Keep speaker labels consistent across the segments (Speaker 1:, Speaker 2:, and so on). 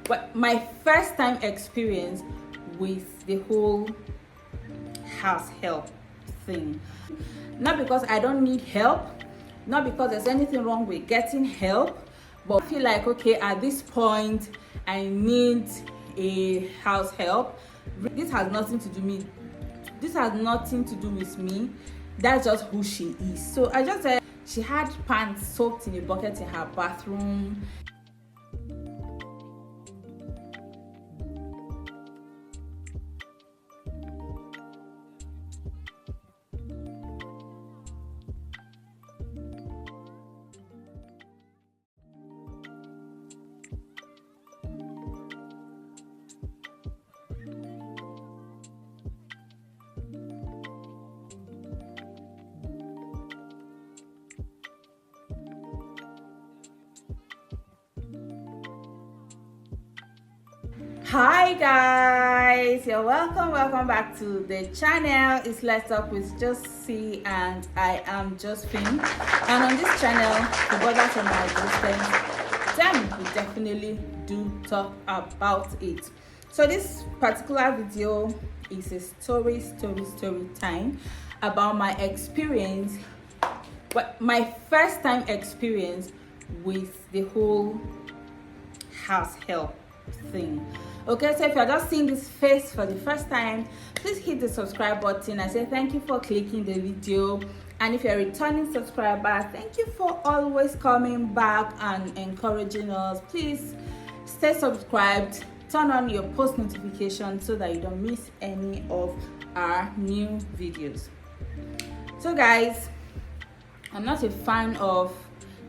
Speaker 1: But my first time experience with the whole house help thing. Not because I don't need help, not because there's anything wrong with getting help, but I feel like, okay, at this point I need a house help. This has nothing to do with me. That's just who she is. So I just said she had pants soaked in a bucket in her bathroom. Hi guys, you're welcome back to the channel. It's Let's Talk with Josie and I am Josephine, and on this channel the brothers and my existence, then we definitely do talk about it. So this particular video is a story time about my experience, my first time experience with the whole house help thing. Okay, so if you're just seeing this face for the first time, please hit the subscribe button. I say thank you for clicking the video, and if you're a returning subscriber, thank you for always coming back and encouraging us. Please stay subscribed, turn on your post notifications so that you don't miss any of our new videos. So guys, I'm not a fan of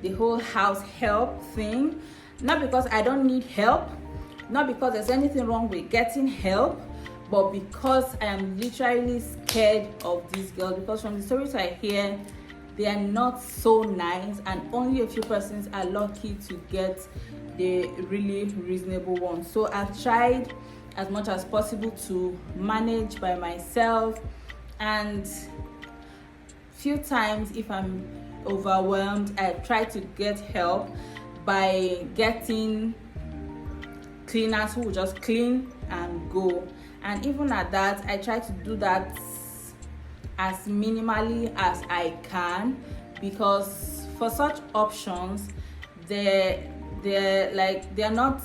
Speaker 1: the whole house help thing, not because I don't need help, not because there's anything wrong with getting help, but because I am literally scared of these girls. Because from the stories I hear, they are not so nice, and only a few persons are lucky to get the really reasonable ones. So I've tried as much as possible to manage by myself, and few times if I'm overwhelmed, I try to get help by getting cleaners who will just clean and go. And even at that, I try to do that as minimally as I can, because for such options they're not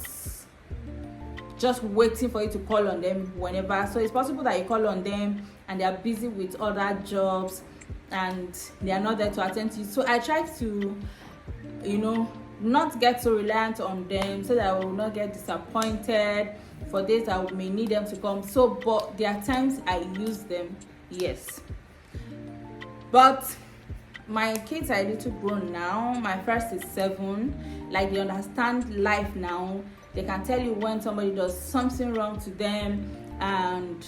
Speaker 1: just waiting for you to call on them whenever. So it's possible that you call on them and they are busy with other jobs and they are not there to attend to you. So I try to, not get so reliant on them so that I will not get disappointed for days I may need them to come. So, but there are times I use them, yes. But my kids are a little grown now. My first is 7. Like, they understand life now. They can tell you when somebody does something wrong to them, and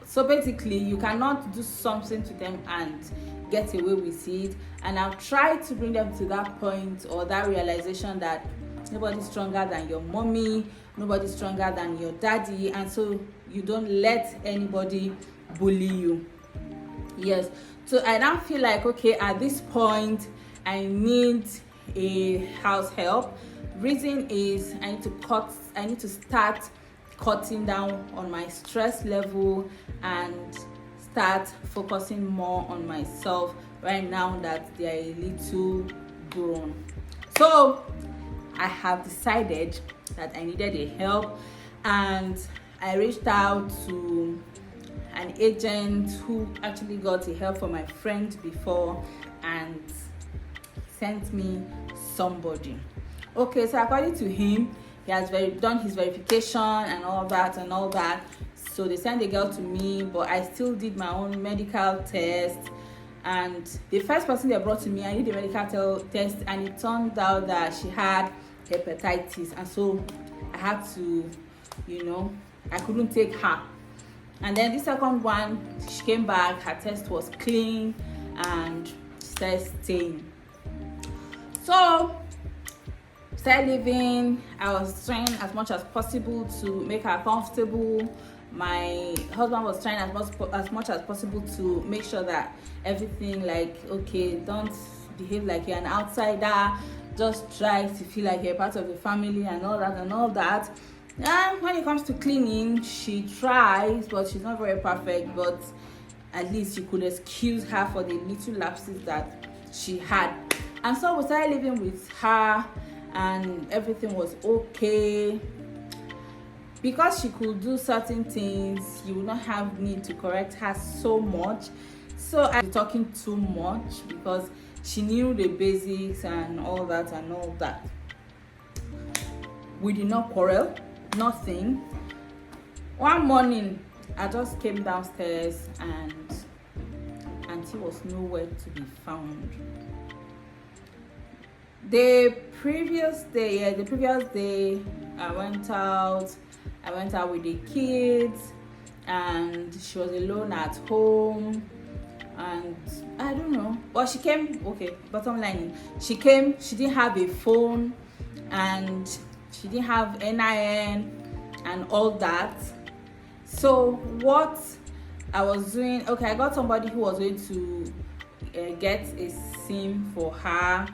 Speaker 1: so basically you cannot do something to them and get away with it. And I've tried to bring them to that point or that realization that nobody's stronger than your mommy, nobody's stronger than your daddy, and so you don't let anybody bully you. Yes, so I now feel like, okay, at this point I need a house help. Reason is I need to start cutting down on my stress level and start focusing more on myself right now that they are a little grown. So I have decided that I needed a help, and I reached out to an agent who actually got a help for my friend before and sent me somebody. Okay, so according to him, he has done his verification and all that. So they sent the girl to me, but I still did my own medical test. And the first person they brought to me, I did the medical test, and it turned out that she had hepatitis. And so I had to, I couldn't take her. And then the second one, she came back, her test was clean, and she started staying. So started living. I was trying as much as possible to make her comfortable. My husband was trying as much as possible to make sure that everything, like, okay, don't behave like you're an outsider, just try to feel like you're part of the family and all that and all that. And when it comes to cleaning, she tries, but she's not very perfect. But at least you could excuse her for the little lapses that she had. And so we started living with her, and everything was okay. Because she could do certain things, you would not have need to correct her so much. So I was talking too much because she knew the basics and all that and all that. We did not quarrel, nothing. One morning, I just came downstairs and Auntie was nowhere to be found. The previous day, I went out with the kids, and she was alone at home. And I don't know, but she came. Okay, bottom line, she came. She didn't have a phone, and she didn't have NIN and all that. So what I was doing, okay, I got somebody who was going to get a SIM for her.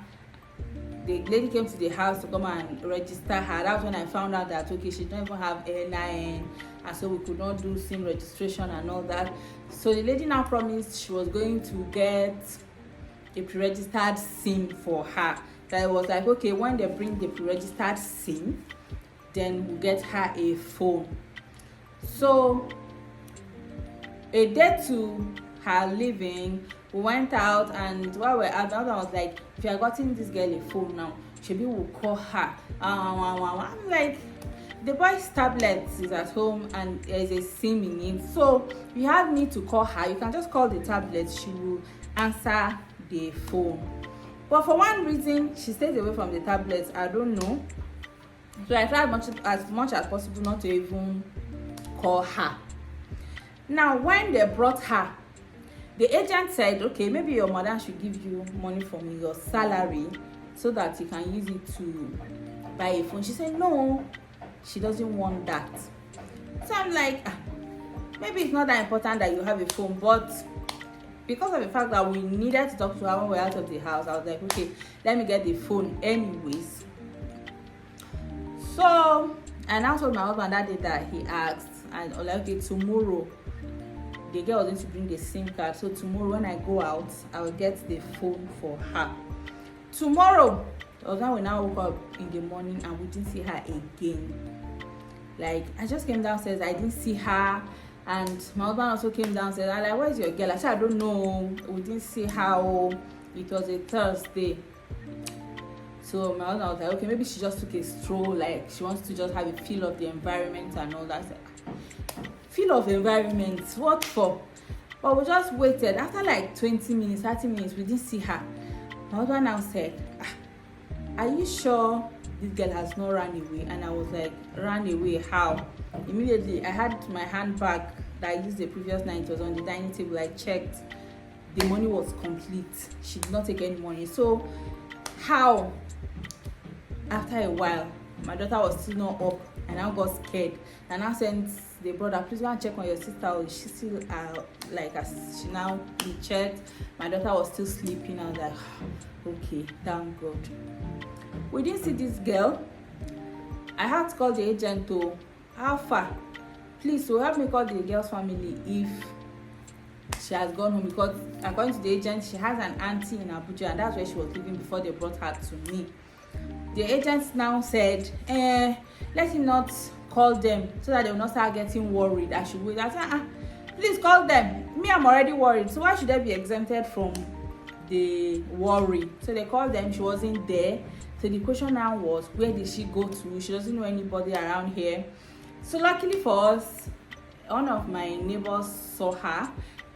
Speaker 1: The lady came to the house to come and register her. That was when I found out that okay, she didn't even have NIN, and so we could not do SIM registration and all that. So the lady now promised she was going to get a pre-registered SIM for her. That I was like, okay, when they bring the pre-registered SIM, then we'll get her a phone. So a day to her leaving, we went out, and while we're out, I was like, if you are getting this girl a phone now, maybe we'll call her. I'm like, the boy's tablet is at home and there's a SIM in it, so you have need to call her. You can just call the tablet, she will answer the phone. But for one reason, she stays away from the tablets. I don't know. So I tried as much as possible not to even call her. Now, when they brought her, the agent said, okay, maybe your mother should give you money from your salary so that you can use it to buy a phone. She said, no, she doesn't want that. So I'm like, maybe it's not that important that you have a phone, but because of the fact that we needed to talk to her when we were out of the house, I was like, okay, let me get the phone anyways. So I now told my husband that day that he asked, and I was like, okay, tomorrow the girl was going to bring the SIM card, so tomorrow when I go out, I will get the phone for her. Tomorrow, that was when we now woke up in the morning and we didn't see her again. Like, I just came downstairs, I didn't see her, and my husband also came downstairs. I'm like, where's your girl? I said, I don't know, we didn't see her. It was a Thursday. So my husband was like, okay, maybe she just took a stroll, like she wants to just have a feel of the environment and all that. Feel of environment, what for? But we just waited. After like 20 minutes, 30 minutes, we didn't see her. My husband now said, are you sure this girl has not run away? And I was like, ran away, how? Immediately, I had my handbag that I used the previous night. It was on the dining table. I checked. The money was complete. She did not take any money. So, how? After a while, my daughter was still not up. And I got scared. And I sent the brother, please go and check on your sister. She still, like, as she now checked. My daughter was still sleeping. I was like, okay, thank God. We didn't see this girl. I had to call the agent to, how far? Please, so help me call the girl's family if she has gone home, because according to the agent, she has an auntie in Abuja, and that's where she was living before they brought her to me. The agent now said, let him not call them so that they will not start getting worried. I should wait. I said, please call them. Me, I'm already worried. So why should I be exempted from the worry? So they called them. She wasn't there. So the question now was, where did she go to? She doesn't know anybody around here. So luckily for us, one of my neighbors saw her,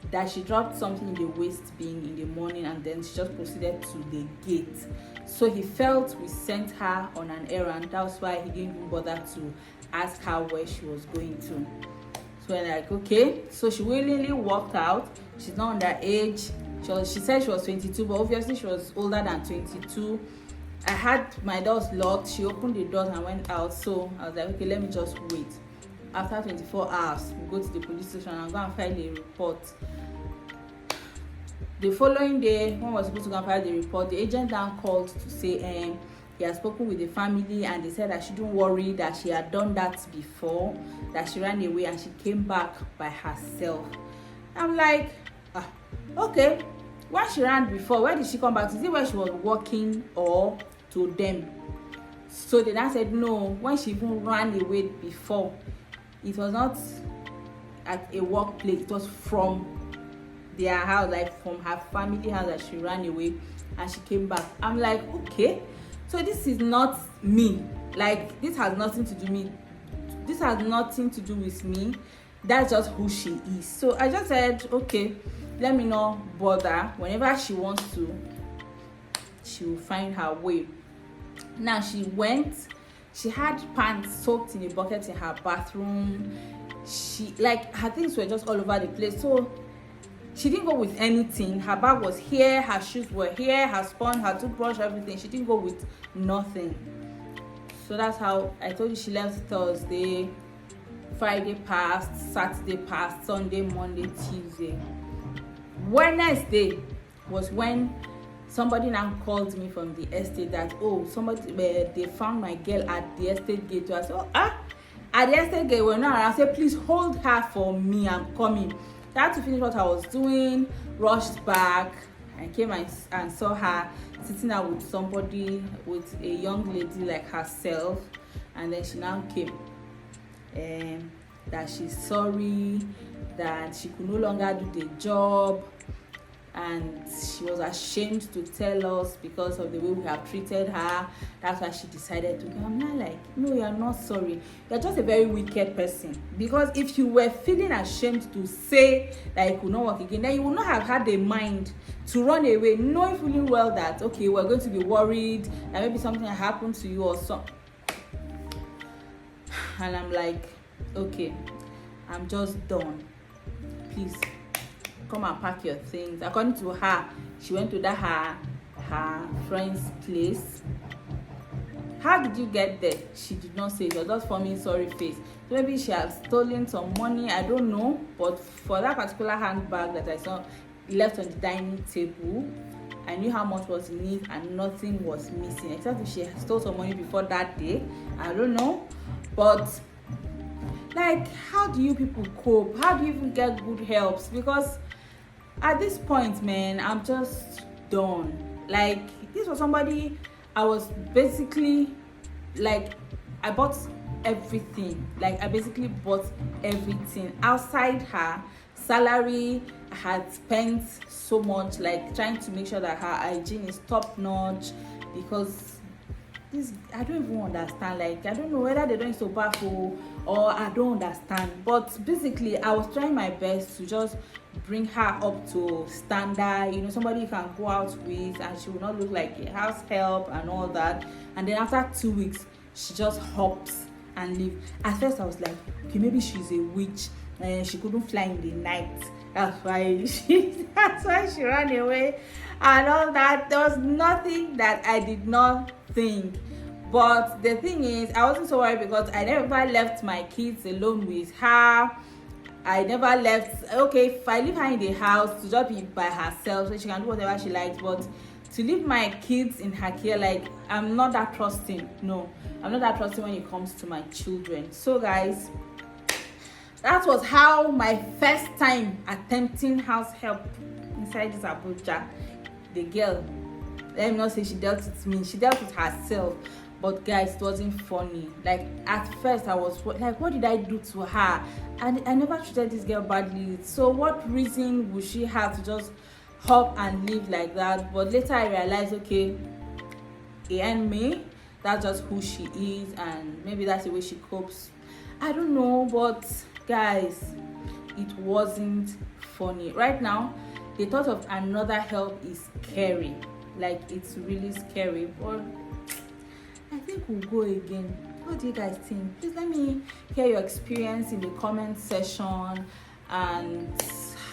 Speaker 1: that she dropped something in the waste bin in the morning, and then she just proceeded to the gate. So he felt we sent her on an errand. That's why he didn't even bother to ask her where she was going to. So we're like, okay. So she willingly walked out. She's not underage. She said she was 22, but obviously she was older than 22. I had my doors locked. She opened the doors and went out. So I was like, okay, let me just wait. After 24 hours, we go to the police station and go and file a report. The following day, when we were supposed to go and file the report, the agent now called to say he had spoken with the family and they said that she don't worry, that she had done that before, that she ran away and she came back by herself. I'm like, okay, when she ran before, where did she come back? Is it where she was working or to them? So they now said no, when she even ran away before, it was not at a workplace, it was from their house, like from her family house, that she ran away and she came back. I'm like, okay, so this is not me, like this has nothing to do with me, that's just who she is. So I just said, okay, let me not bother. Whenever she wants to, she will find her way. Now she went, she had pants soaked in a bucket in her bathroom. She, like, her things were just all over the place, so she didn't go with anything. Her bag was here, her shoes were here, her sponge, her toothbrush, everything. She didn't go with nothing. So that's how I told you she left Thursday. Friday passed, Saturday passed, Sunday, Monday, Tuesday. Wednesday was when somebody now called me from the estate that, they found my girl at the estate gate. So I said, at the estate gate, we're not around. I said, please hold her for me, I'm coming. I had to finish what I was doing, rushed back, and came and saw her sitting out with somebody, with a young lady like herself. And then she now came, that she's sorry, that she could no longer do the job, and she was ashamed to tell us because of the way we have treated her. That's why she decided to go. I'm not like, no, you're not sorry, you're just a very wicked person. Because if you were feeling ashamed to say that you could not work again, then you would not have had the mind to run away, knowing fully well that, okay, we're going to be worried that maybe something happened to you or something. And I'm like, okay, I'm just done, please come and pack your things. According to her, she went to that her friend's place. How did you get there? She did not say. She was just forming sorry face. Maybe she had stolen some money, I don't know. But for that particular handbag that I saw left on the dining table, I knew how much was in it and nothing was missing, except if she stole some money before that day. I don't know. But like, how do you people cope? How do you even get good helps? Because at this point, man, I'm just done. Like, this was somebody I was basically, like, I bought everything. Like, I basically bought everything. Outside her salary, I had spent so much, like, trying to make sure that her hygiene is top notch. Because this, I don't even understand. Like, I don't know whether they're doing so powerful or I don't understand. But basically, I was trying my best to just bring her up to standard, you know, somebody you can go out with and she will not look like a house help and all that. And then after 2 weeks, she just hops and leaves. At first I was like, okay, maybe she's a witch and she couldn't fly in the night, that's why she ran away and all that. There was nothing that I did not think. But the thing is, I wasn't so worried because I never left my kids alone with her. I never left. Okay, if I leave her in the house to just be by herself so she can do whatever she likes, but to leave my kids in her care, like, I'm not that trusting. No, I'm not that trusting when it comes to my children. So guys, that was how my first time attempting house help inside this Abuja. The girl, let me not say she dealt with me, she dealt with herself. But guys, it wasn't funny. Like, at first I was like, what did I do to her? And I never treated this girl badly. So what reason would she have to just hop and live like that? But later I realized, okay, and me, that's just who she is, and maybe that's the way she copes. I don't know, but guys, it wasn't funny. Right now, the thought of another help is scary. Like, it's really scary. But I think we'll go again. What do you guys think? Please let me hear your experience in the comment section and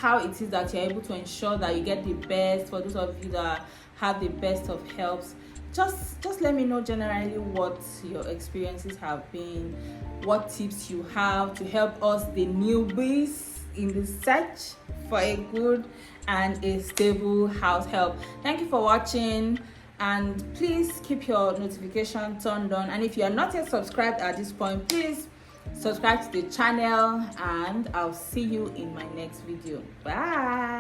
Speaker 1: how it is that you're able to ensure that you get the best. For those of you that have the best of helps, just let me know generally what your experiences have been, what tips you have to help us, the newbies. in the search for a good and a stable house help. Thank you for watching, and please keep your notification turned on. And if you are not yet subscribed at this point, please subscribe to the channel, and I'll see you in my next video. Bye.